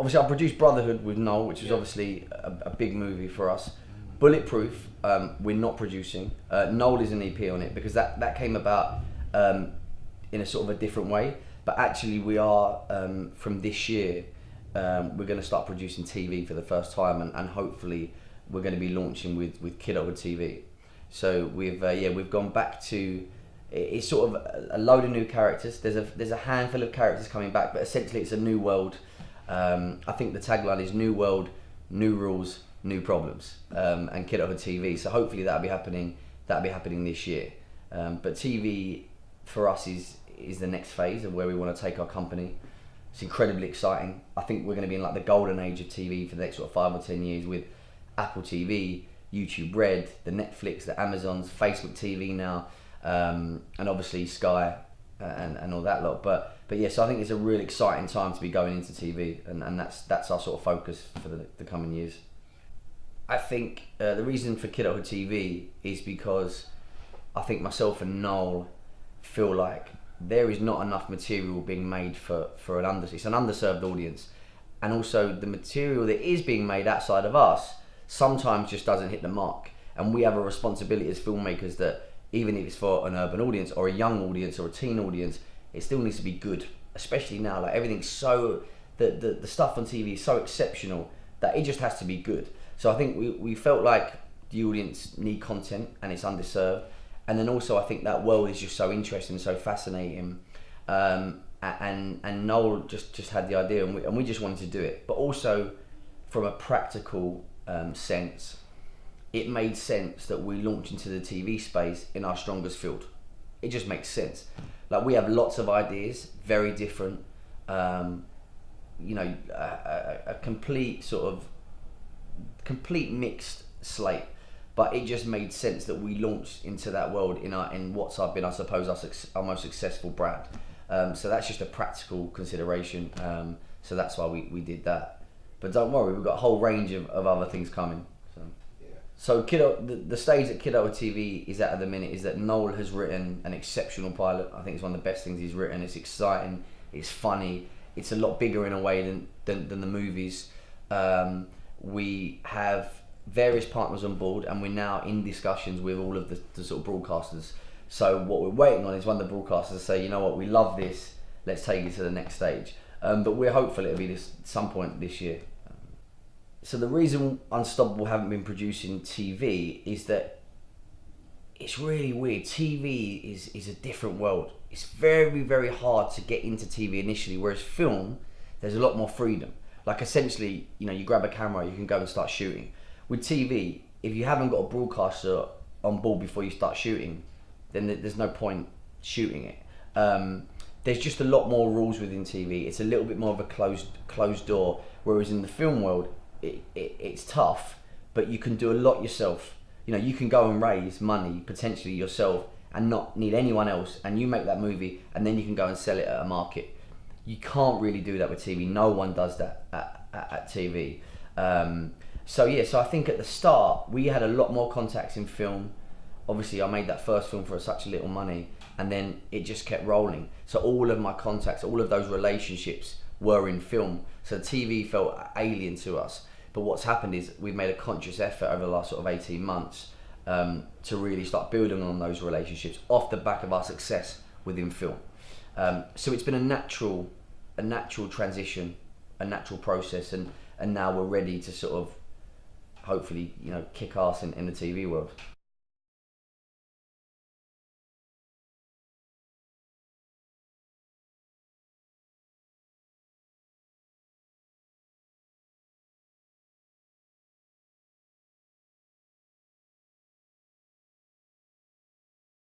obviously I produced Brotherhood with Noel, which was obviously a big movie for us. Bulletproof, we're not producing. Noel is an EP on it because that came about in a sort of a different way. But actually we are, from this year, we're going to start producing TV for the first time, and hopefully we're going to be launching with Kidulthood TV. So we've gone back to, it's sort of a load of new characters. There's a handful of characters coming back, but essentially it's a new world. I think the tagline is new world, new rules, new problems, and Kidulthood TV. So hopefully that'll be happening this year. But TV for us is the next phase of where we want to take our company. It's incredibly exciting. I think we're going to be in like the golden age of TV for the next sort of 5 or 10 years with Apple TV, YouTube Red, the Netflix, the Amazons, Facebook TV now, and obviously Sky and all that lot. But yeah, so I think it's a really exciting time to be going into TV, and that's our sort of focus for the coming years. I think the reason for Kidulthood TV is because I think myself and Noel feel like there is not enough material being made for it's an underserved audience, and also the material that is being made outside of us sometimes just doesn't hit the mark, and we have a responsibility as filmmakers that even if it's for an urban audience or a young audience or a teen audience, it still needs to be good, especially now. Like everything's so, the stuff on TV is so exceptional that it just has to be good. So I think we felt like the audience need content and it's underserved, and then also I think that world is just so interesting, so fascinating, and Noel just had the idea, and we just wanted to do it. But also from a practical sense, it made sense that we launch into the TV space in our strongest field. It just makes sense. Like we have lots of ideas, very different, a complete mixed slate, but it just made sense that we launched into that world in what's been, I suppose, our most successful brand. So that's just a practical consideration. So that's why we did that. But don't worry, we've got a whole range of other things coming. So the stage that Kidulthood TV is at the minute is that Noel has written an exceptional pilot. I think it's one of the best things he's written. It's exciting, it's funny, it's a lot bigger in a way than the movies. We have various partners on board, and we're now in discussions with all of the sort of broadcasters. So what we're waiting on is one of the broadcasters to say, you know what, we love this, let's take it to the next stage. But we're hopeful it'll be some point this year. So the reason Unstoppable haven't been producing TV is that it's really weird. TV is a different world. It's very, very hard to get into TV initially, whereas film, there's a lot more freedom. Like essentially, you grab a camera, you can go and start shooting. With TV, if you haven't got a broadcaster on board before you start shooting, then there's no point shooting it. There's just a lot more rules within TV. It's a little bit more of a closed door, whereas in the film world, it's tough, but you can do a lot yourself. You can go and raise money potentially yourself and not need anyone else, and you make that movie, and then you can go and sell it at a market. You can't really do that with TV. No one does that at TV. So I think at the start we had a lot more contacts in film. Obviously I made that first film for such little money, and then it just kept rolling. So all of my contacts, all of those relationships were in film. So TV felt alien to us. But what's happened is we've made a conscious effort over the last sort of 18 months to really start building on those relationships off the back of our success within film. So it's been a natural transition, a natural process, and now we're ready to sort of hopefully kick ass in the TV world.